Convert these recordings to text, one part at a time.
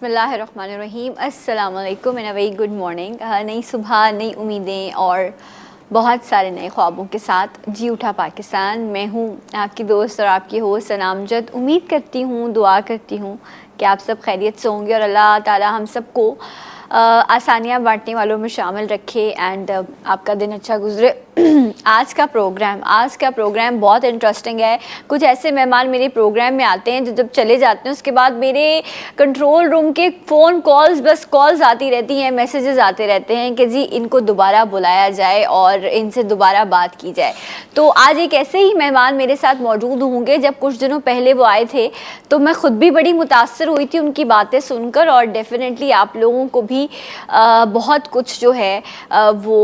बिस्मिल्लाहिर्रहमानिर्रहीम, अस्सलाम वालेकुम and a very good morning. नई सुबह, नई उम्मीदें और बहुत सारे नए ख्वाबों के साथ जी उठा पाकिस्तान। मैं हूँ आपकी दोस्त और आपकी होस्ट नामजद। उम्मीद करती हूँ, दुआ करती हूँ कि आप सब खैरियत से होंगे और अल्लाह ताला हम सबको आसानियाँ बांटने वालों में शामिल रखे एंड आपका दिन अच्छा गुजरे। आज का प्रोग्राम बहुत इंटरेस्टिंग है। कुछ ऐसे मेहमान मेरे प्रोग्राम में आते हैं जो जब चले जाते हैं उसके बाद मेरे कंट्रोल रूम के फ़ोन कॉल्स आती रहती हैं, मैसेजेस आते रहते हैं कि जी इनको दोबारा बुलाया जाए और इनसे दोबारा बात की जाए। तो आज एक ऐसे ही मेहमान मेरे साथ मौजूद होंगे। जब कुछ दिनों पहले वो आए थे तो मैं ख़ुद भी बड़ी मुतासर हुई थी उनकी बातें सुनकर और डेफिनेटली आप लोगों को भी बहुत कुछ जो है वो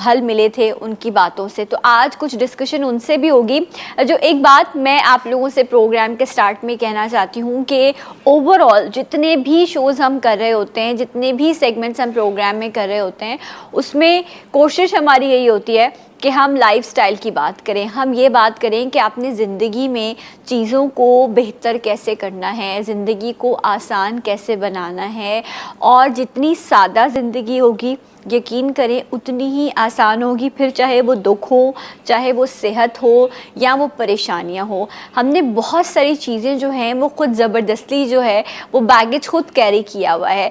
हल मिले थे उनकी बातों से। तो आज कुछ डिस्कशन उनसे भी होगी। जो एक बात मैं आप लोगों से प्रोग्राम के स्टार्ट में कहना चाहती हूँ कि ओवरऑल जितने भी शोज़ हम कर रहे होते हैं, जितने भी सेगमेंट्स हम प्रोग्राम में कर रहे होते हैं, उसमें कोशिश हमारी यही होती है कि हम लाइफस्टाइल की बात करें। हम ये बात करें कि आपने ज़िंदगी में चीज़ों को बेहतर कैसे करना है, ज़िंदगी को आसान कैसे बनाना है। और जितनी सादा ज़िंदगी होगी यकीन करें उतनी ही आसान होगी, फिर चाहे वो दुख हो, चाहे वो सेहत हो या वो परेशानियां हो। हमने बहुत सारी चीज़ें जो हैं वो ख़ुद ज़बरदस्ती जो है वो बैगेज खुद कैरी किया हुआ है।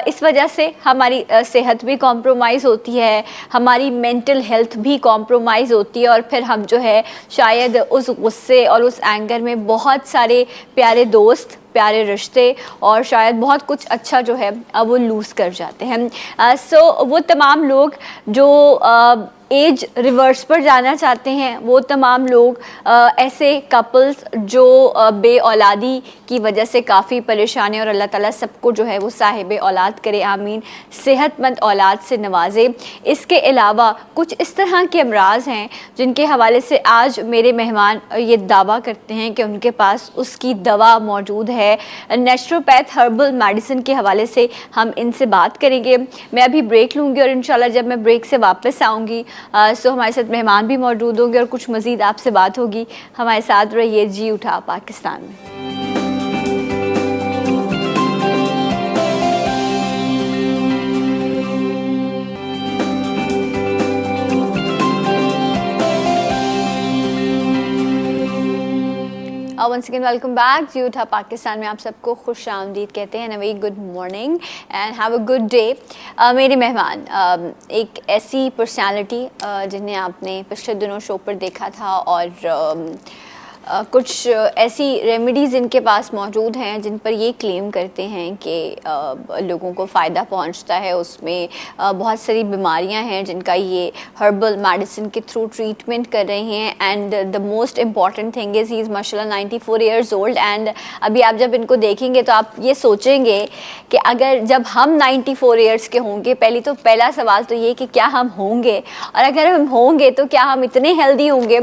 इस वजह से हमारी सेहत भी कॉम्प्रोमाइज़ होती है, हमारी मेंटल हेल्थ भी कॉम्प्रोमाइज़ होती है और फिर हम जो है शायद उस गुस्से और उस एंगर में बहुत सारे प्यारे दोस्त, प्यारे रिश्ते और शायद बहुत कुछ अच्छा जो है वो लूज़ कर जाते हैं। वो तमाम लोग जो एज रिवर्स पर जाना चाहते हैं, वो तमाम लोग ऐसे कपल्स जो बे औलादी की वजह से काफ़ी परेशानी और अल्लाह ताला सबको जो है वो साहिब औलाद करे, आमीन, सेहतमंद औलाद से नवाजे। इसके अलावा कुछ इस तरह के अमराज हैं जिनके हवाले से आज मेरे मेहमान ये दावा करते हैं कि उनके पास उसकी दवा मौजूद है। नेचुरोपैथ हर्बल मेडिसिन के हवाले से हम इनसे बात करेंगे। मैं अभी ब्रेक लूँगी और इंशाल्लाह जब मैं ब्रेक से वापस आऊँगी हमारे साथ मेहमान भी मौजूद होंगे और कुछ मज़ीद आपसे बात होगी। हमारे साथ रहिए जी उठा पाकिस्तान में। Once again welcome back. जी उठा पाकिस्तान में आप सबको खुश आमदीद कहते हैं। Very good morning and have a good day. मेरे मेहमान एक ऐसी पर्सनालिटी जिन्हें आपने पिछले दिनों शो पर देखा था और कुछ ऐसी रेमेडीज़ इनके पास मौजूद हैं जिन पर ये क्लेम करते हैं कि लोगों को फ़ायदा पहुंचता है। उसमें बहुत सारी बीमारियां हैं जिनका ये हर्बल मेडिसिन के थ्रू ट्रीटमेंट कर रहे हैं। And the most important thing is he is माशाल्लाह 94 ईयर्स ओल्ड। एंड अभी आप जब इनको देखेंगे तो आप ये सोचेंगे कि अगर जब हम 94 ईयर्स के होंगे, पहला सवाल तो ये कि क्या हम होंगे, और अगर हम होंगे तो क्या हम इतने हेल्दी होंगे।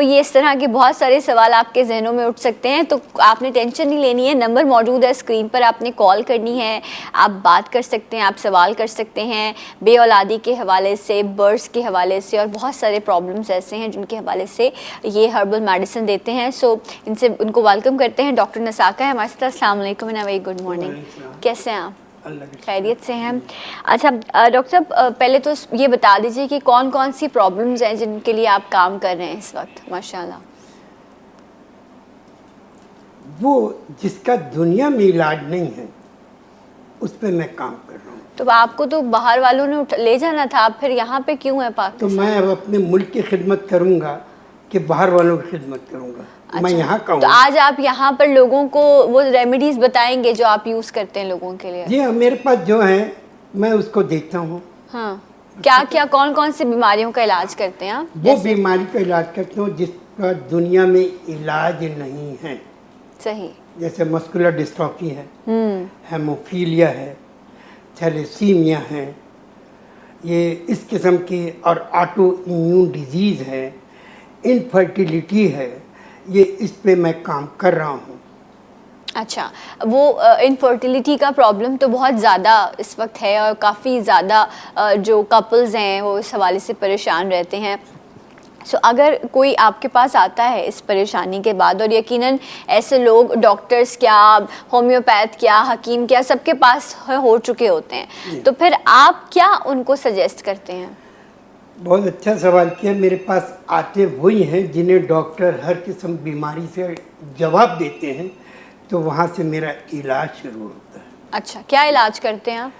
ये इस तरह के बहुत सारे सवाल आपके जहनों में उठ सकते हैं। तो आपने टेंशन नहीं लेनी है, नंबर मौजूद है स्क्रीन पर, आपने कॉल करनी है, आप बात कर सकते हैं, आप सवाल कर सकते हैं बे औलादी के हवाले से, बर्ड्स के हवाले से और बहुत सारे प्रॉब्लम्स ऐसे हैं जिनके हवाले से ये हर्बल मेडिसिन देते हैं। इनसे उनको वेलकम करते हैं। डॉक्टर नसाका है हमारे साथ। अस्सलाम वालेकुम एंड वेरी गुड मॉर्निंग। कैसे हैं आप? खैरियत से हैं? अच्छा डॉक्टर साहब, पहले तो ये बता दीजिए कि कौन कौन सी प्रॉब्लम्स हैं जिनके लिए आप काम कर रहे हैं इस वक्त? माशाल्लाह। वो जिसका दुनिया में इलाज नहीं है उस पर मैं काम कर रहा हूँ। तो आपको तो बाहर वालों ने ले जाना था, आप फिर यहाँ पे क्यों है पाकिस्तान? तो मैं अब अपने मुल्क की खिदमत करूँगा कि बाहर वालों की खिदमत करूँगा। अच्छा, मैं यहाँ का हूँ। तो आज आप यहाँ पर लोगों को वो रेमेडीज बताएंगे जो आप यूज़ करते हैं लोगों के लिए? जी हाँ, मेरे पास जो है मैं उसको देखता हूँ। हाँ, क्या कौन कौन सी बीमारियों का इलाज करते हैं आप? वो बीमारी का इलाज करता हूँ जिसका दुनिया में इलाज नहीं है। सही। जैसे मस्कुलर डिस्ट्रॉफी है, हेमोफीलिया है, थैलेसीमिया है, ये इस किस्म की, और ऑटो इम्यून डिजीज़ है, इनफर्टिलिटी है, ये इस पे मैं काम कर रहा हूँ। अच्छा, वो इनफर्टिलिटी का प्रॉब्लम तो बहुत ज़्यादा इस वक्त है और काफ़ी ज़्यादा जो कपल्स हैं वो इस हवाले से परेशान रहते हैं। सो अगर कोई आपके पास आता है इस परेशानी के बाद, और यकीनन ऐसे लोग डॉक्टर्स क्या, होम्योपैथ क्या, हकीम क्या, सबके पास हो चुके होते हैं, तो फिर आप क्या उनको सजेस्ट करते हैं? बहुत अच्छा सवाल किया। मेरे पास आते वही हैं जिन्हें डॉक्टर हर किस्म बीमारी से जवाब देते हैं, तो वहाँ से मेरा इलाज शुरू होता है। अच्छा, क्या इलाज करते हैं आप?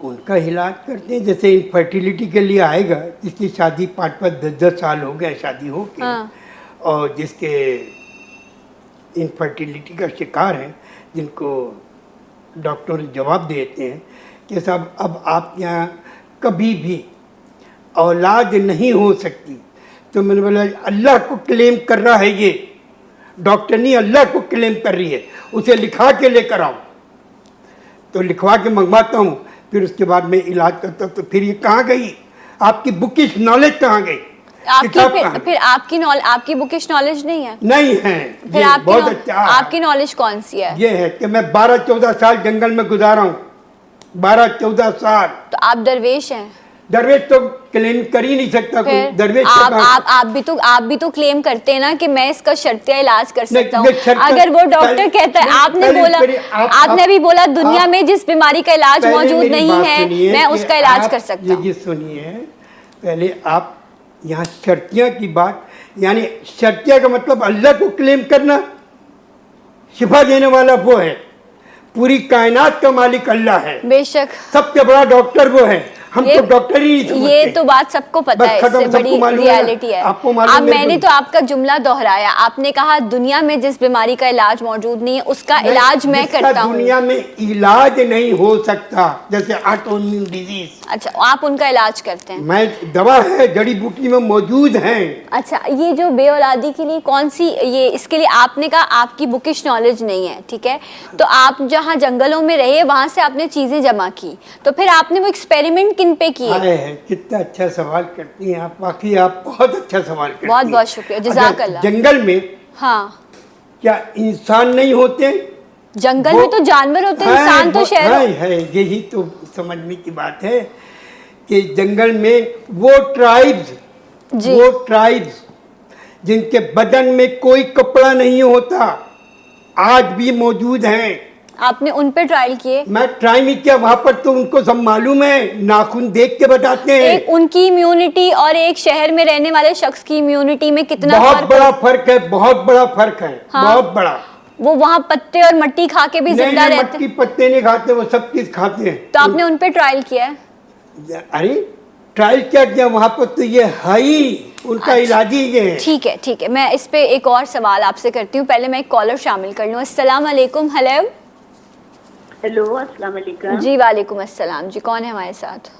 उनका इलाज करते हैं, जैसे इनफर्टिलिटी के लिए आएगा, जिसकी शादी 5-5, 10-10 साल हो गए शादी हो के, हाँ। और जिसके इनफर्टिलिटी का शिकार हैं, जिनको डॉक्टर जवाब देते हैं कि साहब अब आप यहाँ कभी भी औलाद नहीं हो सकती, तो मैंने बोला अल्लाह को क्लेम कर रहा है ये, डॉक्टर नहीं, अल्लाह को क्लेम कर रही है, उसे लिखा के लेकर आओ। तो लिखवा के मंगवाता हूँ, फिर उसके बाद मैं इलाज करता हूँ। तो फिर ये कहाँ गई आपकी बुकिश नॉलेज, कहाँ गई? फिर आपकी बुकिश नॉलेज नहीं है? नहीं है। फिर आपकी नॉलेज कौन सी है? ये है कि मैं 12-14 साल जंगल में गुजारा हूँ, 12-14 साल। तो आप दरवेश हैं? दरवेश तो क्लेम कर ही नहीं सकता कोई। दरवेश आप भी तो क्लेम करते हैं ना कि मैं इसका शर्तिया इलाज कर सकता हूँ। अगर वो डॉक्टर कहता है, आपने भी बोला दुनिया में जिस बीमारी का इलाज मौजूद नहीं है, मैं उसका इलाज कर सकता हूँ। ये सुनिए, पहले आप यहाँ शर्तिया की बात, यानी शर्तिया का मतलब अल्लाह को क्लेम करना। शिफा देने वाला वो है, पूरी कायनात का मालिक अल्लाह है, बेशक सबसे बड़ा डॉक्टर वो है, हम तो डॉक्टर ही नहीं समझते। ये तो बात सबको पता है, इससे बड़ी रियलिटी है। आपको मालूम? मैंने तो आपका जुमला दोहराया, आपने कहा दुनिया में जिस बीमारी का इलाज मौजूद नहीं है उसका इलाज मैं करता हूँ। दुनिया में इलाज नहीं हो सकता, जैसे ऑटो इम्यून डिजीज। अच्छा, आप उनका इलाज करते हैं? मैं दवा है, जड़ी बूटी में मौजूद है। अच्छा, ये जो बेऔलादी के लिए कौन सी, ये इसके लिए आपने कहा आपकी बुकिश नॉलेज नहीं है, ठीक है, तो आप जहाँ जंगलों में रहे वहां से आपने चीजें जमा की, तो फिर आपने वो एक्सपेरिमेंट किन पे किए? कितना अच्छा सवाल करती हैं आप, वाकई आप बहुत अच्छा सवाल करती हैं। बहुत बहुत शुक्रिया, जज़ाकल्लाह। जंगल में हाँ, क्या इंसान नहीं होते? जंगल में तो जानवर होते हैं, इंसान तो शहर है। यही तो समझने की बात है कि जंगल में वो ट्राइब्स जिनके बदन में कोई कपड़ा नहीं होता, आज भी मौजूद हैं। आपने उन पे ट्रायल किए? मैं ट्राई नहीं किया, वहां पर तो उनको सब मालूम है, नाखून देख के बताते हैं। एक उनकी इम्यूनिटी और एक शहर में रहने वाले शख्स की इम्यूनिटी में कितना बहुत बड़ा फर्क है, बहुत बड़ा फर्क है। हाँ? बहुत बड़ा। वो वहाँ पत्ते और मट्टी खा के भी जिंदा रहते हैं? मट्टी पत्ते नहीं खाते, वो सब चीज खाते हैं। तो आपने उन पे ट्रायल किया है? अरे ट्रायल क्या किया, वहां पर तो ये है ही, उनका इलाज ही ये है। ठीक है, ठीक है, मैं इस पे एक और सवाल आपसे करती हूँ, पहले मैं एक कॉलर शामिल कर लूँ। अस्सलाम वालेकुम। हेलो, अस्सलाम वालेकुम। जी वालेकुम अस्सलाम। जी, कौन है हमारे साथ?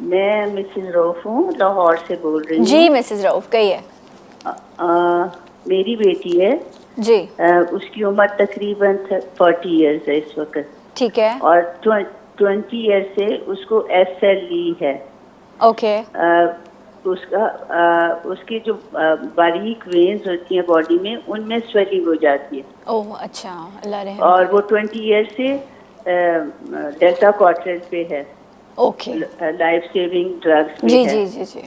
मैं मिसेस रऊफ हूँ, लाहौर से बोल रही हूँ। जी मिसेस रऊफ, कहिए। मेरी बेटी है जी। उसकी उम्र तकरीबन 40 इयर्स है इस वक्त। ठीक है। और 20 ईयर से उसको SLE है। ओके। उसकी जो बारीक वेन्स होती हैं बॉडी में, उनमें स्वेलिंग हो जाती है। ओह अच्छा, अल्लाह रहम। और वो 20 ईयर से डेल्टा कॉर्टेल पे है। ओके। लाइफ सेविंग ड्रग्स पे जी है। जी जी जी।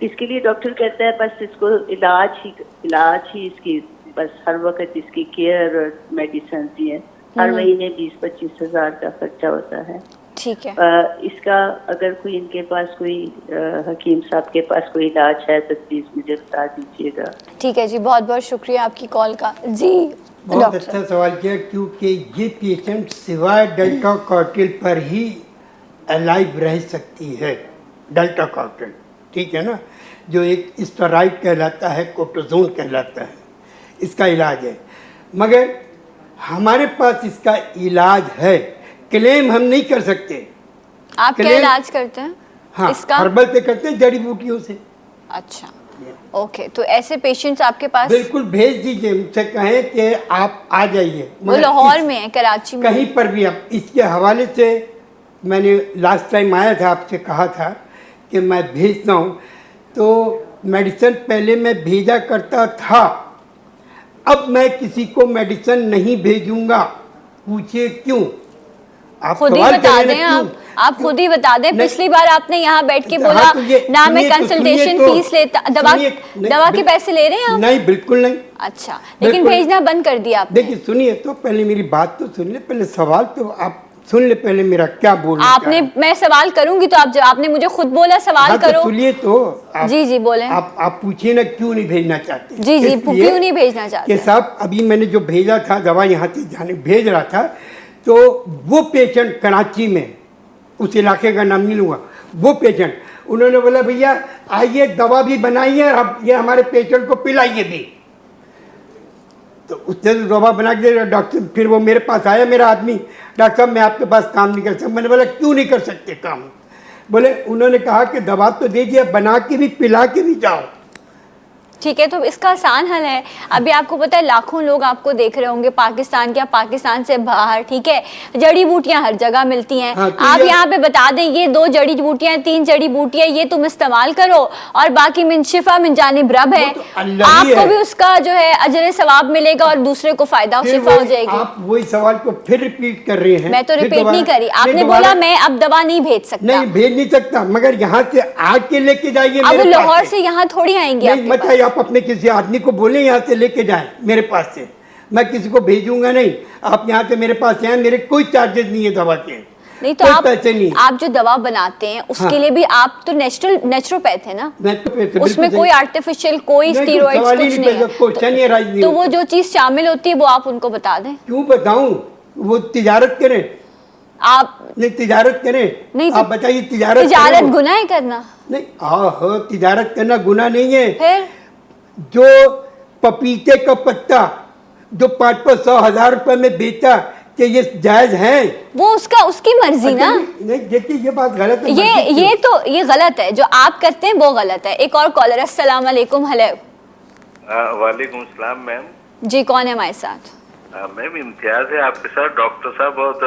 इसके लिए डॉक्टर कहता है बस इसको इलाज ही इसकी, बस हर वक्त इसकी केयर और मेडिसिन ही है। हर महीने 20-25 हज़ार का खर्चा होता है। ठीक है। इसका अगर कोई इनके पास कोई हकीम साहब के पास कोई इलाज है तो प्लीज मुझे बता दीजिएगा। ठीक है जी, बहुत बहुत शुक्रिया आपकी कॉल का। जी बहुत अच्छा सवाल किया, क्योंकि ये पेशेंट सिवाय डेल्टा कॉर्टेल पर ही अलाइव रह सकती है। डेल्टा कॉर्टेल, ठीक है ना, जो एक स्टेरॉइड कहलाता है, कोर्टिसोन कहलाता है, इसका इलाज है। मगर हमारे पास इसका इलाज है, क्लेम हम नहीं कर सकते। आप क्या इलाज करते हैं? हाँ, इसका हर्बल से करते हैं, जड़ी बूटियों से। अच्छा, ओके। तो ऐसे पेशेंट्स आपके पास बिल्कुल भेज दीजिए, मुझसे कहें कि आप आ जाइए। वो लाहौर में है, कराची में, कहीं पर भी। आप इसके हवाले से मैंने लास्ट टाइम आया था, आपसे कहा था कि मैं भेजता हूँ, तो मेडिसिन पहले मैं भेजा करता था, अब मैं किसी को मेडिसिन नहीं भेजूंगा। पूछिए क्यों? आप खुद ही सवाल बता कर रहे दें, हैं ना, आप खुद ही बता दें। नहीं। पिछली बार आपने यहाँ बैठ के हाँ, बोला तो ये ना मैं सुनिए तो, कंसल्टेशन सुनिए तो, फीस लेता, दवा सुनिए, नहीं, दवा के पैसे ले रहे हैं आप? नहीं, बिल्कुल नहीं। अच्छा, लेकिन बिल्कुल। भेजना बंद कर दिया आपने। देखिए सुनिए तो, पहले मेरी बात तो सुन ले, पहले सवाल तो आप सुन ले, पहले मेरा क्या बोलना आपने, मैं सवाल करूंगी तो आप आपने मुझे खुद बोला सवाल हाँ, करो। तो सुनिए तो आप, जी जी बोले। आप पूछिए ना क्यों नहीं भेजना चाहते। जी जी, इसलिए क्यों नहीं भेजना चाहते? कि साहब अभी मैंने जो भेजा था दवा यहाँ से जाने भेज रहा था, तो वो पेशेंट कराची में, उस इलाके का नाम नहीं लूँगा, वो पेशेंट, उन्होंने बोला भैया आइए दवा भी बनाइए, अब ये हमारे पेशेंट को पिलाइए भी। तो उसने तो दवा बना के डॉक्टर, फिर वो मेरे पास आया मेरा आदमी, डॉक्टर साहब मैं आपके पास काम नहीं कर सकता। मैंने बोला क्यों नहीं कर सकते काम? बोले उन्होंने कहा कि दवा तो दीजिए, बना के भी पिला के भी जाओ। ठीक है, तो इसका आसान हल है। अभी आपको पता है लाखों लोग आपको देख रहे होंगे, पाकिस्तान के, पाकिस्तान से बाहर, ठीक है, जड़ी बूटियां हर जगह मिलती हैं। हाँ, तो आप यहाँ पे बता दें ये 2 जड़ी बूटियां, 3 जड़ी बूटियां, ये तुम इस्तेमाल करो, और बाकी मिन शिफा मिन जानिब रब है। वो तो अल्लाह ही आपको है। भी उसका जो है अजर सवाब मिलेगा और दूसरे को फायदा और फिर शिफा हो वही- जाएगी। आप वही सवाल को फिर रिपीट कर रहे हैं। मैं तो फिर रिपीट नहीं दोबारा- करी, आपने दोबारा- बोला मैं अब दवा नहीं भेज सकता। नहीं भेज नहीं सकता, मगर यहाँ से आके लेके जाइए अब मेरे पास लाहौर से यहाँ थोड़ी आएंगे नहीं, आपके मत पास। आइए, आप अपने किसी आदमी को बोले यहाँ से लेके जाए मेरे पास से, मैं किसी को भेजूंगा नहीं। आप यहाँ से मेरे पास आए, मेरे कोई चार्जेस नहीं है दवा के, नहीं तो कोई आप पैसे नहीं। आप जो दवा बनाते हैं उसके हाँ। लिए भी आप तो नेचुरोपैथ है ना, मैं तो पैसे उसमें बिल्कुल कोई सही- आर्टिफिशियल कोई नहीं, स्टीरॉइड्स सवाल ही कुछ नहीं नहीं है। पैसा, क्वेश्चन ही राइज नहीं तो वो होता। जो चीज शामिल होती है वो आप उनको बता दें। क्यों बताऊं? वो तिजारत करें, आप नहीं तिजारत करें, नहीं तो आप बताइए तिजारत तिजारत करो। गुनाह है करना। नहीं, हाँ तिजारत करना गुनाह नहीं है। फिर जो पपीते का पत्ता जो 500-1,000 रुपए में बेचा, कि ये जायज है? वो उसका उसकी मर्जी ना। नहीं देखिए ये बात गलत है। ये गलत है, जो आप करते हैं वो गलत है। एक और कॉलर, अस्सलाम वालेकुम। हेलो। वालेकुम सलाम मैम। जी कौन है हमारे साथ? मैम इम्तियाज है आपके साथ। डॉक्टर साहब बहुत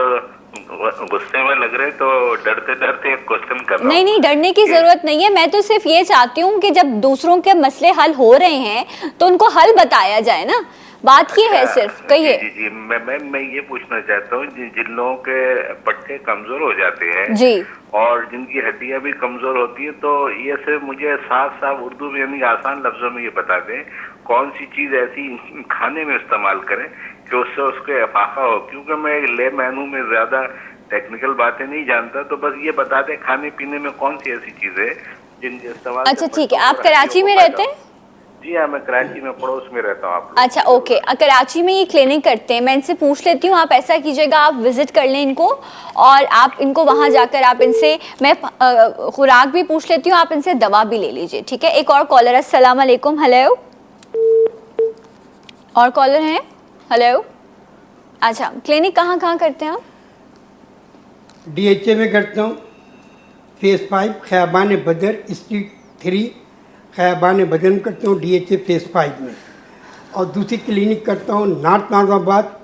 गुस्से में लग रहे, तो डरते डरते एक क्वेश्चन कर रहा नहीं नहीं, डरने की जरूरत नहीं है। मैं तो सिर्फ ये चाहती हूँ कि जब दूसरों के मसले हल हो रहे हैं तो उनको हल बताया जाए ना, बात ये है सिर्फ। कहिए। जी जी, मैं ये पूछना चाहता हूँ, जिन लोगों के पट्टे कमजोर हो जाते हैं जी, और जिनकी हड्डियां भी कमजोर होती है, तो ये सिर्फ मुझे साफ साफ उर्दू में यानी आसान लफ्जों में ये बता दें, कौन सी चीज ऐसी खाने में इस्तेमाल करें कि उससे उसको इफाका हो। क्योंकि मैं ले मैनू में ज्यादा टेक्निकल बातें नहीं जानता, तो बस ये बता दें खाने पीने में कौन सी ऐसी चीज है जिनके इस्तेमाल से अच्छा ठीक है। बच्चों आप को कराची में फायदा रहते हैं? हो। जी हाँ, मैं कराची में पड़ोस में रहता हूँ। आप लोग अच्छा ओके, कराची में ये क्लिनिक करते हैं। मैं इनसे पूछ लेती हूँ, आप ऐसा कीजिएगा, आप विजिट कर लें इनको, और आप इनको वहाँ जाकर आप इनसे, मैं खुराक भी पूछ लेती हूँ, आप इनसे दवा भी ले लीजिए, ठीक है। एक और कॉलर, अस्सलाम वालेकुम। हेलो, और कॉलर हैं? हेलो। अच्छा, क्लिनिक कहाँ कहाँ करते हैं आप? DHA में करता हूँ, फेस 5 खयाबान बदर स्ट्रीट 3 खयाबान बदर में करता हूँ DHA फेस 5 में। और दूसरी क्लिनिक करता हूँ नॉर्थ नाजाबाद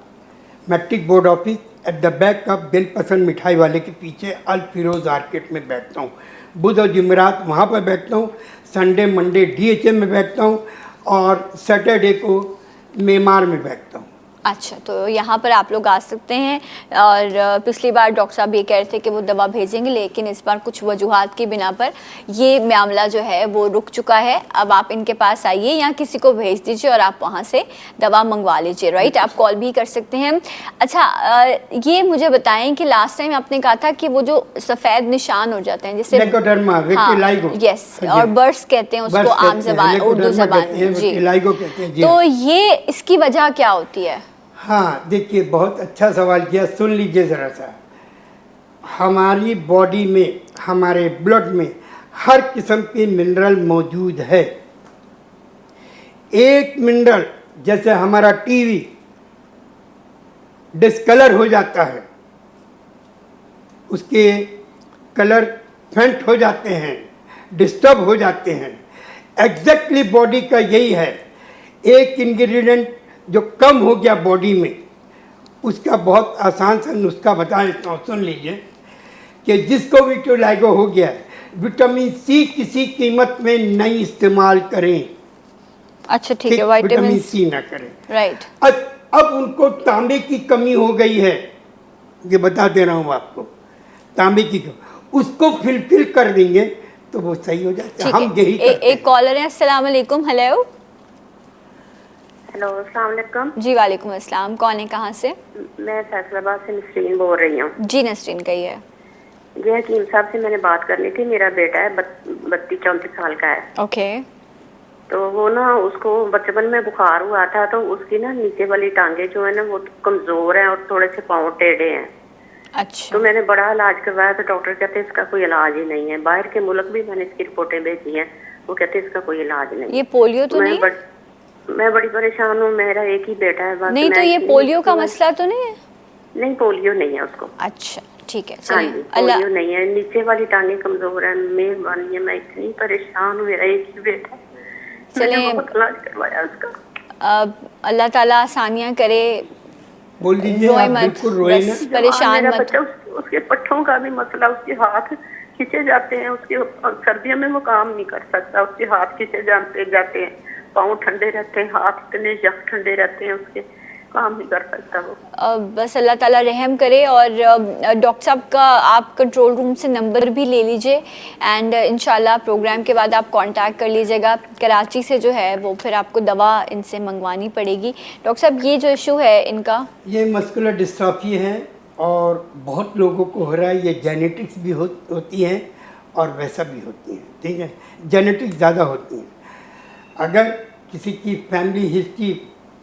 matric board office at the back of Dil Pasand मिठाई वाले के पीछे अल फिरोज मार्केट में बैठता हूँ। बुध और जुमेरात वहाँ पर बैठता हूँ, संडे मंडे DHA में बैठता हूँ, और सैटरडे को मेमार में बैठता हूँ। अच्छा, तो यहाँ पर आप लोग आ सकते हैं। और पिछली बार डॉक्टर साहब ये कह रहे थे कि वो दवा भेजेंगे, लेकिन इस बार कुछ वजूहात की बिना पर ये मामला जो है वो रुक चुका है। अब आप इनके पास आइए या किसी को भेज दीजिए और आप वहाँ से दवा मंगवा लीजिए, राइट। आप कॉल भी कर सकते हैं। अच्छा, ये मुझे बताएं कि लास्ट टाइम आपने कहा था कि वो जो सफ़ेद निशान हो जाते हैं, जैसे लेकोडर्मा, विटिलाइगो। यस, और बर्ड्स कहते हैं उसको आम जबान, उर्दू जबान में। जी, विटिलाइगो कहते हैं। जी तो ये इसकी वजह क्या होती है? हाँ देखिए, बहुत अच्छा सवाल किया, सुन लीजिए ज़रा सा। हमारी बॉडी में, हमारे ब्लड में हर किस्म के मिनरल मौजूद है। एक मिनरल, जैसे हमारा टीवी डिस्कलर हो जाता है, उसके कलर फेंट हो जाते हैं, डिस्टर्ब हो जाते हैं, एग्जैक्टली बॉडी का यही है। एक इंग्रेडिएंट जो कम हो गया बॉडी में, उसका बहुत आसान सा नुस्खा बता देता हूँ, सुन लीजिए। कि जिसको विटिलाइगो हो गया, विटामिन सी किसी कीमत में नहीं इस्तेमाल करें। अच्छा ठीक है, विटामिन सी ना करें, राइट। अब उनको तांबे की कमी हो गई है, ये बता दे रहा हूँ आपको, तांबे की उसको फिल कर देंगे तो वो सही हो जाता है। ठीक हम यही है। करते एक कॉलर है, अस्सलाम वालेकुम। हेलो हेलो, अस्सलाम वालेकुम। जी, वालेकुम अस्सलाम। कौन है, कहाँ से? मैं फैसलाबाद से नसरीन बोल रही हूँ। जी नसरीन, कहिए। जी, हकीम साहब से मैंने बात करनी थी। मेरा बेटा है 32-34 साल का है। ओके। तो वो ना, उसको बचपन में बुखार हुआ था तो उसकी ना नीचे वाली टांगे जो है ना वो कमजोर है और थोड़े से पाँव टेढ़े हैं। अच्छा। तो मैंने बड़ा इलाज करवाया तो डॉक्टर कहते हैं इसका कोई इलाज ही नहीं है। बाहर के मुल्क भी मैंने इसकी रिपोर्टें भेजी हैं, वो कहते हैं इसका कोई इलाज नहीं। ये पोलियो तो नहीं? मैं बड़ी परेशान हूँ। मेरा एक ही बेटा है बस। नहीं तो ये पोलियो का मसला तो नहीं है? नहीं, पोलियो नहीं है उसको। अच्छा ठीक है, हाँ जी, चलिए। अल्लाह पोलियो नहीं है। नीचे वाली टांगे कमजोर है। मेहरबानी है, मैं इतनी परेशान हूँ। मेरा एक ही बेटा है, चले, मैंने बहुत इलाज करवाया उसका। अल्लाह ताला आसानियाँ करे। बोल दीजिए, रोए आप मत, बिल्कुल रोए ना। बस परेशान मेरा मत। बच्चा उसके पट्ठों का भी मसला, उसके हाथ खींचे जाते हैं। उसके सर्दियों में वो काम नहीं कर सकता, उसके हाथ खींचे जाते हैं, पाँव ठंडे रहते हैं, हाथ इतने जख्म ठंडे रहते हैं उसके, काम नहीं कर सकता वो। बस अल्लाह ताला रहम करे। और डॉक्टर साहब का आप कंट्रोल रूम से नंबर भी ले लीजिए एंड इंशाल्लाह प्रोग्राम के बाद आप कांटेक्ट कर लीजिएगा। कराची से जो है वो फिर आपको दवा इनसे मंगवानी पड़ेगी। डॉक्टर साहब, ये जो इशू है इनका, ये मस्कुलर डिस्ट्रॉफी है और बहुत लोगों को हो रहा है। ये जेनेटिक्स भी होती हैं और वैसा भी होती हैं, ठीक है। जेनेटिक्स ज़्यादा होती हैं। अगर किसी की फैमिली हिस्ट्री,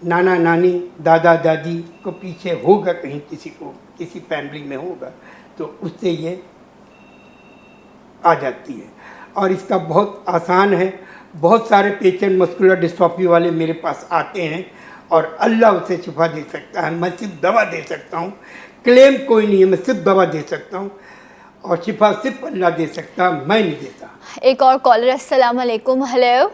नाना नानी दादा दादी को पीछे होगा, कहीं किसी को किसी फैमिली में होगा, तो उससे ये आ जाती है। और इसका बहुत आसान है। बहुत सारे पेशेंट मस्कुलर डिस्ट्रॉफी वाले मेरे पास आते हैं और अल्लाह उसे शिफा दे सकता है। मैं सिर्फ दवा दे सकता हूँ, क्लेम कोई नहीं है। मैं सिर्फ दवा दे सकता हूँ और शिफा सिर्फ अल्लाह दे सकता, मैं नहीं देता। एक और कॉलर, अस्सलाम वालेकुम। हेलो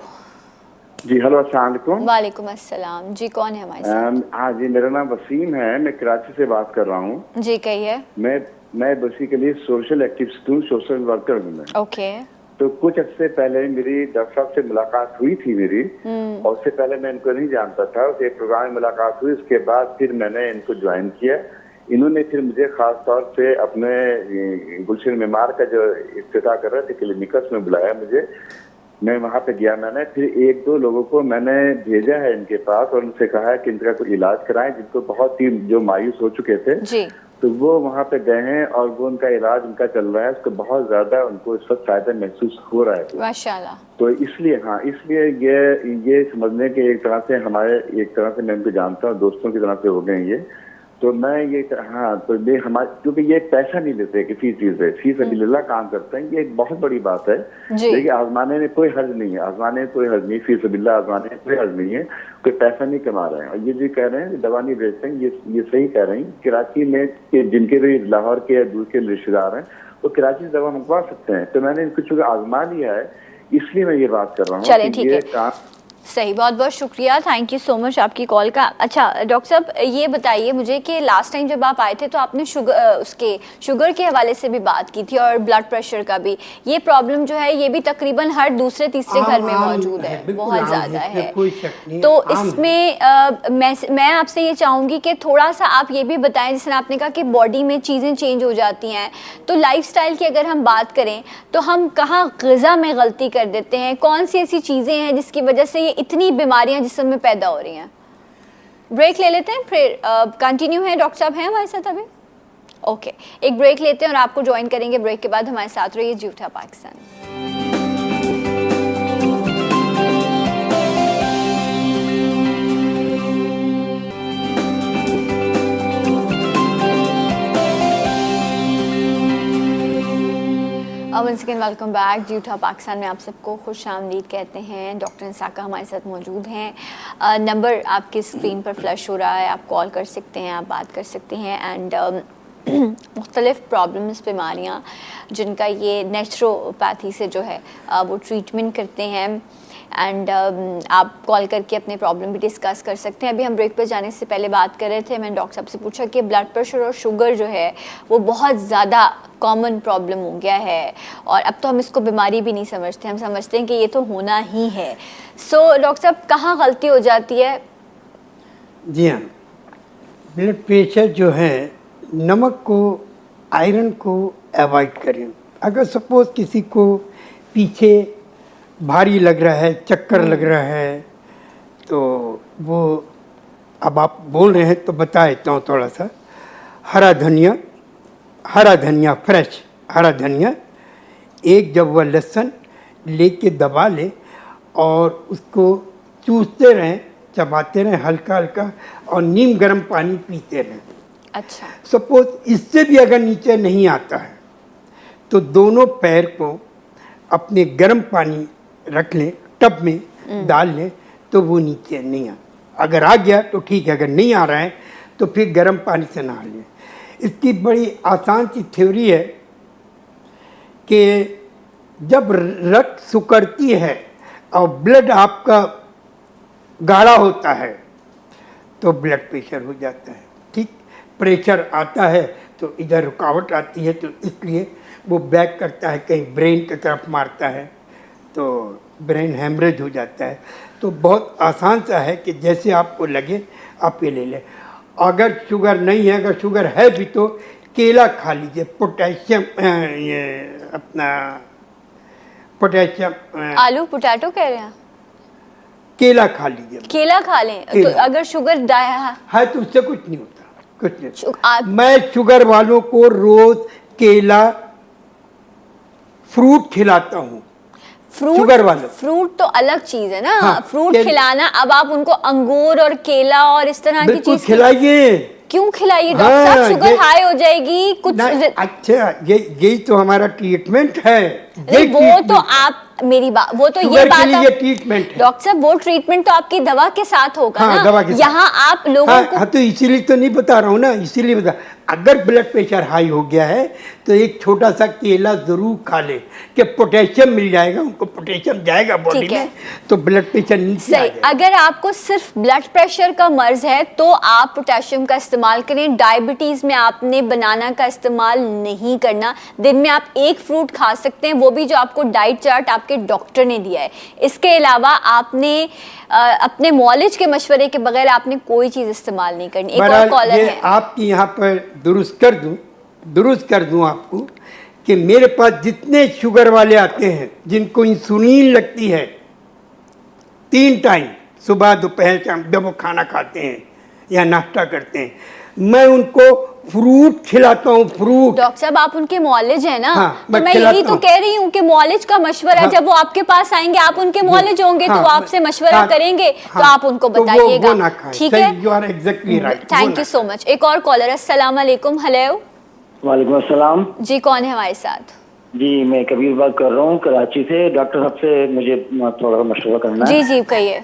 जी, हेलो, अस्सलाम वालेकुम। वालेकुम अस्सलाम। जी, कौन है हमारे साथ? हाँ जी, मेरा नाम वसीम है, मैं कराची से बात कर रहा हूँ। जी, कहिए। मैं बेसिकली सोशल एक्टिविस्ट हूँ, सोशल वर्कर हूँ मैं। ओके। तो कुछ अर्से पहले मेरी डॉक्टर साहब से मुलाकात हुई थी मेरी, और उससे पहले मैं इनको नहीं जानता था। उस एक प्रोग्राम में मुलाकात हुई, उसके बाद फिर मैंने इनको ज्वाइन किया। इन्होंने फिर मुझे खास तौर से अपने गुलशन मेमार का जो इफ्तिताह कर रहे थे क्लिनिकस में बुलाया मुझे। मैं वहाँ पे गया, मैंने फिर 1-2 लोगों को मैंने भेजा है इनके पास और उनसे कहा है कि इनका कोई इलाज कराएं, जिनको बहुत ही जो मायूस हो चुके थे। जी। तो वो वहाँ पे गए हैं और वो उनका इलाज उनका चल रहा है। उसको बहुत ज्यादा उनको इस वक्त फायदा महसूस हो रहा है। माशाल्लाह। तो इसलिए ये समझने के एक तरह से हमारे, एक तरह से मैं उनको जानता हूँ, दोस्तों की तरह से हो गए ये। तो मैं ये, हाँ, तो ये हमारे, क्योंकि ये पैसा नहीं लेते किसी चीज से, फीस अबिल्लाह काम करते हैं। ये एक बहुत बड़ी बात है। देखिए, आजमाने में कोई हर्ज नहीं है, आजमाने में कोई हर्ज नहीं, फीस अबिल्लाह आजमाने में कोई हर्ज नहीं है। कोई पैसा नहीं कमा रहे हैं। और ये जो कह रहे हैं दवा नहीं बेचते हैं, ये सही कह रहे हैं। कराची में जिनके भी लाहौर के या दूर के रिश्तेदार हैं, वो कराची से दवा मंगवा सकते हैं। तो मैंने इनको चूंकि आजमा लिया है, इसलिए मैं ये बात कर रहा हूँ। चलिए, ठीक है, सही, बहुत बहुत शुक्रिया, थैंक यू सो मच आपकी कॉल का। अच्छा डॉक्टर साहब, ये बताइए मुझे कि लास्ट टाइम जब आप आए थे तो आपने शुगर के हवाले से भी बात की थी और ब्लड प्रेशर का भी। ये प्रॉब्लम जो है ये भी तकरीबन हर दूसरे तीसरे घर में मौजूद है, बहुत ज़्यादा है। तो इसमें मैं आपसे ये चाहूँगी कि थोड़ा सा आप ये भी बताएं, जैसे आपने कहा कि बॉडी में चीज़ें चेंज हो जाती हैं, तो लाइफस्टाइल की अगर हम बात करें तो हम कहाँ ग़िज़ा में गलती कर देते हैं? कौन सी ऐसी चीज़ें हैं जिसकी वजह से ये इतनी बीमारियां जिस्म में पैदा हो रही हैं? ब्रेक ले लेते हैं, फिर कंटिन्यू है। डॉक्टर साहब हैं हमारे साथ अभी? ओके, एक ब्रेक लेते हैं और आपको ज्वाइन करेंगे। ब्रेक के बाद हमारे साथ रहिए। जी उठा Pakistan. Once again welcome back. जी उठा पाकिस्तान में आप सबको खुश आमदीद कहते हैं। डॉक्टर इंसाका हमारे साथ मौजूद हैं। नंबर आपकी स्क्रीन पर फ्लैश हो रहा है, आप कॉल कर सकते हैं, आप बात कर सकते हैं। एंड मुख्तलिफ़ प्रॉब्लम्स, बीमारियाँ जिनका ये नेचुरोपैथी से जो है वो ट्रीटमेंट करते हैं। एंड आप कॉल करके अपने प्रॉब्लम भी डिस्कस कर सकते हैं। अभी हम ब्रेक पर जाने से पहले बात कर रहे थे, मैंने डॉक्टर साहब से पूछा कि ब्लड प्रेशर और शुगर जो है वो बहुत ज़्यादा कॉमन प्रॉब्लम हो गया है और अब तो हम इसको बीमारी भी नहीं समझते, हम समझते हैं कि ये तो होना ही है। सो डॉक्टर साहब, कहाँ गलती हो जाती है? जी हाँ, ब्लड प्रेशर जो है नमक को, आयरन को अवॉइड करें। अगर सपोज किसी को पीछे भारी लग रहा है, चक्कर लग रहा है, तो वो अब आप बोल रहे हैं तो बता देता हूँ थोड़ा सा। हरा धनिया फ्रेश हरा धनिया, एक जब लहसुन लेके दबा ले और उसको चूसते रहें, चबाते रहें हल्का हल्का, और नीम गर्म पानी पीते रहें। अच्छा, सपोज इससे भी अगर नीचे नहीं आता है तो दोनों पैर को अपने गर्म पानी रख लें, टब में डाल लें, तो वो नीचे नहीं आता। अगर आ गया तो ठीक है, अगर नहीं आ रहा है तो फिर गर्म पानी से नहा लें। इसकी बड़ी आसान सी थ्योरी है कि जब रक्त सिकुड़ती है और ब्लड आपका गाढ़ा होता है तो ब्लड प्रेशर हो जाता है। ठीक, प्रेशर आता है तो इधर रुकावट आती है, तो इसलिए वो बैक करता है, कहीं ब्रेन की तरफ मारता है, तो ब्रेन हेमरेज हो जाता है। तो बहुत आसान सा है कि जैसे आपको लगे आप ये ले लें। अगर शुगर नहीं है, अगर शुगर है भी तो केला खा लीजिए, पोटेशियम, ये अपना पोटेशियम, आलू पोटैटो कह रहे हैं, केला खा लीजिए। केला खा लें तो केला। अगर शुगर है तो उससे कुछ नहीं होता, कुछ नहीं। आप मैं शुगर वालों को रोज केला फ्रूट खिलाता हूँ। शुगर वाले फ्रूट तो अलग चीज है ना। हाँ, फ्रूट खिलाना, अब आप उनको अंगूर और केला और इस तरह की बिल्कुल चीज खिलाइए। क्यों खिलाइए डॉक्टर साहब? शुगर हाई हो जाएगी कुछ। अच्छा, यही तो हमारा ट्रीटमेंट है। वो तो आप मेरी बात, वो तो ये बात ये ट्रीटमेंट है डॉक्टर साहब, वो ट्रीटमेंट तो आपकी दवा के साथ होगा हाँ, ना। दवा के साथ। यहाँ आप लोगों को तो इसीलिए तो नहीं बता रहा हूँ ना, इसीलिए बता। अगर ब्लड प्रेशर हाई हो गया है तो एक छोटा सा केला जरूर खा ले, कि पोटेशियम मिल जाएगा, उनको पोटेशियम जाएगा बॉडी में, तो ब्लड प्रेशर नीचे आ जाएगा। अगर आपको सिर्फ ब्लड प्रेशर का मर्ज है तो आप पोटेशियम का इस्तेमाल करें। डायबिटीज में आपने बनाना का इस्तेमाल नहीं करना। दिन में आप एक फ्रूट खा सकते हैं, वो भी जो आपको डाइट चार्ट आपके डॉक्टर ने दिया है। इसके अलावा आपने अपने मॉलेज के मशवरे के बगैर आपने कोई चीज इस्तेमाल नहीं करनी। एक और कॉलर है, आपकी यहाँ पर दुरुस्त कर दूं आपको कि मेरे पास जितने शुगर वाले आते हैं जिनको इंसुलिन लगती है 3 टाइम, सुबह दोपहर शाम, जब वो खाना खाते हैं या नाश्ता करते हैं, मैं उनको फ्रूट खिलाता हूँ। फ्रूट डॉक्टर साहब आप उनके मॉलेज है ना। हाँ, तो मैं यही तो कह रही हूँ कि मॉलेज का मशवरा, जब वो आपके पास आएंगे, आप उनके मॉलेज होंगे, तो वो आपसे मशवरा करेंगे, तो आप उनको बताइएगा, ठीक है? You are exactly right. Thank you so much. एक और कॉलर, अस्सलाम वालेकुम। हेलो, वालेकुम अस्सलाम जी, कौन है हमारे साथ? जी, मैं कबीर बात कर रहा हूँ कराची से। डॉक्टर साहब से मुझे थोड़ा मशवरा करना है। जी कहिए।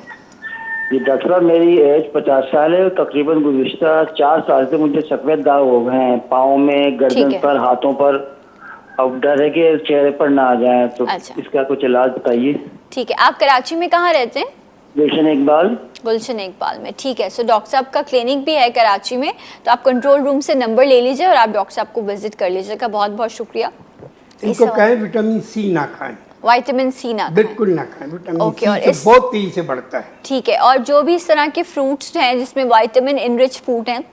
जी डॉक्टर साहब, मेरी एज 50 साल है। तकरीबन गुज़िश्ता 4 साल से मुझे सफेद दाग हो गए हैं, पाँव में, गर्दन पर, हाथों पर। अब डर है कि चेहरे पर ना आ जाए, तो इसका कुछ इलाज बताइए। ठीक है, आप कराची में कहाँ रहते हैं? गुलशन इकबाल में। ठीक है, सो डॉक्टर साहब का क्लिनिक भी है कराची में, तो आप कंट्रोल रूम से नंबर ले लीजिए और आप डॉक्टर साहब को विजिट कर लीजिएगा। बहुत बहुत शुक्रिया। इनको कहें विटामिन सी ना खाएं, विटामिन सी ना बिल्कुल ना खाएं। विटामिन सी और से बहुत तेजी से बढ़ता है। ठीक है, और जो भी इस तरह के फ्रूट्स हैं जिसमें विटामिन इनरिच फ्रूट हैं,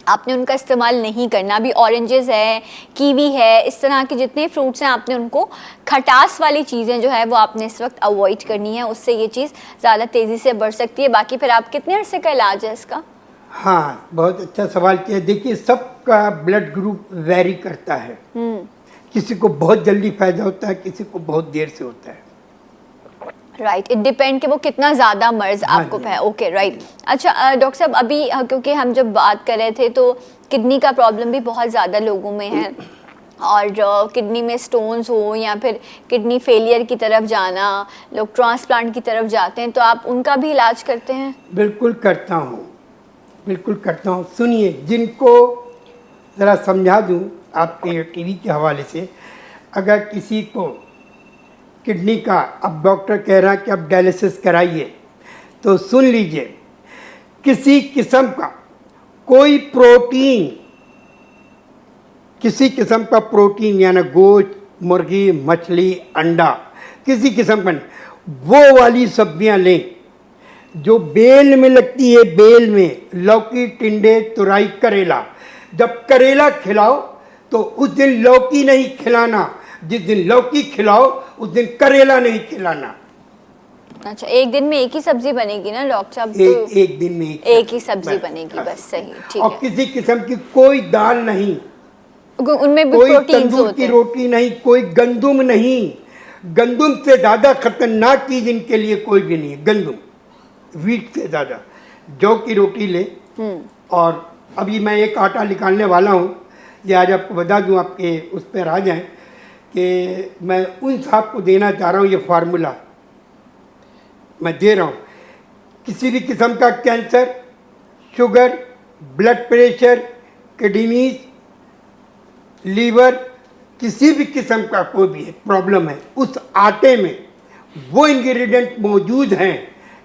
आपने उनका इस्तेमाल नहीं करना। अभी ऑरेंजेस है, कीवी है, इस तरह के जितने फ्रूट्स हैं आपने उनको, खटास वाली चीज़ें जो है वो आपने इस वक्त अवॉइड करनी है, उससे ये चीज़ ज़्यादा तेज़ी से बढ़ सकती है। बाकी फिर आप कितने अरसे का इलाज है इसका? हाँ, बहुत अच्छा सवाल किया। देखिए, सबका ब्लड ग्रुप वेरी करता है। किसी को बहुत जल्दी फायदा होता है, किसी को बहुत देर से होता है। राइट, इट डिपेंड कि वो कितना ज़्यादा मर्ज आपको है। Okay, right. अच्छा डॉक्टर साहब, अभी क्योंकि हम जब बात कर रहे थे तो किडनी का प्रॉब्लम भी बहुत ज़्यादा लोगों में है, और किडनी में स्टोन्स हो या फिर किडनी फेलियर की तरफ जाना, लोग ट्रांसप्लांट की तरफ जाते हैं, तो आप उनका भी इलाज करते हैं? बिल्कुल करता हूँ। सुनिए, जिनको ज़रा समझा दूँ आपके टीवी के हवाले से। अगर किसी को किडनी का, अब डॉक्टर कह रहा है कि अब डायलिसिस कराइए, तो सुन लीजिए, किसी किस्म का कोई प्रोटीन, किसी किस्म का प्रोटीन यानी गोश्त, मुर्गी, मछली, अंडा, किसी किस्म का नहीं, वो वाली सब्जियां लें जो बेल में लगती है। बेल में लौकी, टिंडे, तुरई, करेला, जब करेला खिलाओ तो उस दिन लौकी नहीं खिलाना, जिस दिन लौकी खिलाओ उस दिन करेला नहीं खिलाना। अच्छा, एक दिन में एक ही सब्जी बनेगी ना डॉक्टर साहब? एक दिन में एक ही सब्जी बनेगी, बस सही, ठीक और है। किसी किस्म की कोई दाल नहीं, उनमें भी कोई प्रोटीन्स तंदूर होते की हैं। रोटी नहीं, कोई गंदुम नहीं। गंदुम से ज्यादा खतरनाक चीज इनके लिए कोई भी नहीं है, गंदुम, वीट से ज्यादा। जौ की रोटी ले, और अभी मैं एक आटा निकालने वाला हूँ, ये आज आपको बता दूँ, आपके उस पर आ जाएं कि मैं उन साहब को देना चाह रहा हूँ। ये फार्मूला मैं दे रहा हूँ, किसी भी किस्म का cancer, sugar, blood pressure, kidneys, liver, किसी भी किस्म का कोई भी प्रॉब्लम है, उस आटे में वो इंग्रेडिएंट मौजूद हैं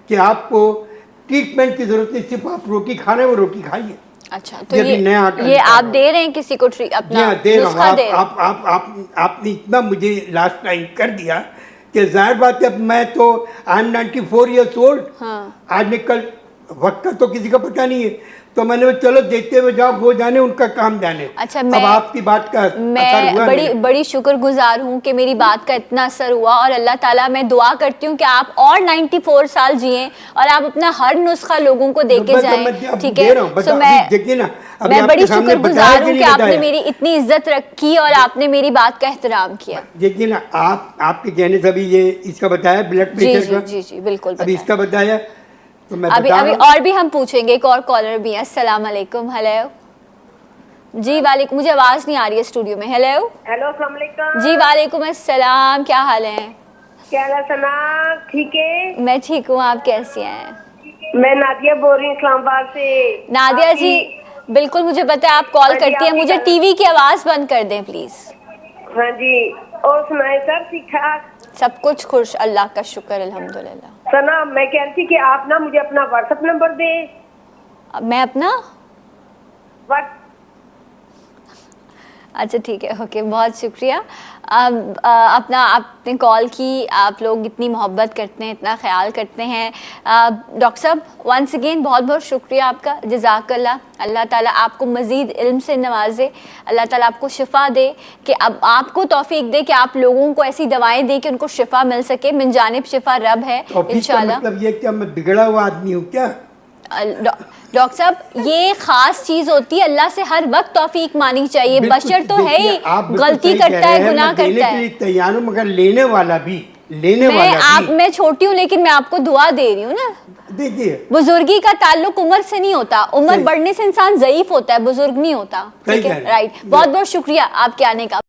कि आपको ट्रीटमेंट की जरूरत नहीं, सिर्फ आप रोटी खाना है वो रोटी खाइए। अच्छा, तो ये नया आटा ये आप दे रहे हैं किसी को अपना दे रहा नुस्खा दे हूँ। आपने इतना मुझे लास्ट टाइम कर दिया कि जाहिर बात है, अब मैं तो आई एम 94 ईयर्स ओल्ड। आज में कल वक्त का तो किसी का पता नहीं है, तो मैंने वो चलो देखते हुए जाओ, वो जाने उनका काम जाने। अच्छा, अब आपकी बात का मैं बड़ी शुक्रगुजार हूँ कि मेरी बात का इतना असर हुआ, और अल्लाह ताला मैं दुआ करती हूँ कि आप और 94 साल जिएं और आप अपना हर नुस्खा लोगों को देके जाएं, ठीक है? तो मैं बड़ी शुक्रगुजार हूँ कि आपने मेरी इतनी इज्जत रखी और आपने मेरी बात का एहतराम किया। देखिए ना, आपके कहने से अभी ये इसका बताया ब्लड प्रेशर का, जी बिल्कुल, अभी इसका बताया, तो मैं अभी और भी हम पूछेंगे। एक और कॉलर भी है। अस्सलाम वालेकुम। हेलो जी, वालेकुम, मुझे आवाज नहीं आ रही है स्टूडियो में। हेलो अस्सलाम वालेकुम जी, वालेकुम अस्सलाम, क्या हाल है? क्या हाल है सना? ठीक है, मैं ठीक हूँ, आप कैसी हैं? मैं नादिया बोल रही हूँ इस्लामाबाद से। नादिया जी, बिल्कुल मुझे पता है आप कॉल करती हैं, मुझे टीवी की आवाज बंद कर दें प्लीज। हाँ जी, और सुनाए सब ठीक ठाक? सब कुछ खुश, अल्लाह का शुक्र, अल्हम्दुलिल्लाह। सना, मैं कह रही थी कि आप ना मुझे अपना व्हाट्सएप नंबर दें। मैं अपना व्हाट्स अच्छा ठीक है, ओके, बहुत शुक्रिया। अपना आपने कॉल की, आप लोग इतनी मोहब्बत करते हैं, इतना ख्याल करते हैं। डॉक्टर साहब, वंस अगेन बहुत बहुत शुक्रिया आपका, जज़ाकल्लाह। अल्लाह ताला आपको मज़ीद इल्म से नवाजे, अल्लाह ताला आपको शिफ़ा दे, कि अब आपको तौफीक दे कि आप लोगों को ऐसी दवाएं दें कि उनको शिफ़ा मिल सके। मिन जानिब शिफ़ा रब है इंशाल्लाह। मतलब ये क्या मैं बिगड़ा हुआ आदमी हूँ क्या? डॉक्टर साहब, ये खास चीज होती है, अल्लाह से हर वक्त तौफीक मानी चाहिए। बशर तो है ही, गलती करता है, गुनाह करता है। तैयार हूँ, मगर लेने वाला भी मैं छोटी हूँ लेकिन मैं आपको दुआ दे रही हूँ ना। देखिए, बुजुर्गी का ताल्लुक उम्र से नहीं होता, उम्र बढ़ने से इंसान ज़ईफ होता है, बुजुर्ग नहीं होता। ठीक है, राइट। बहुत बहुत शुक्रिया आपके आने का।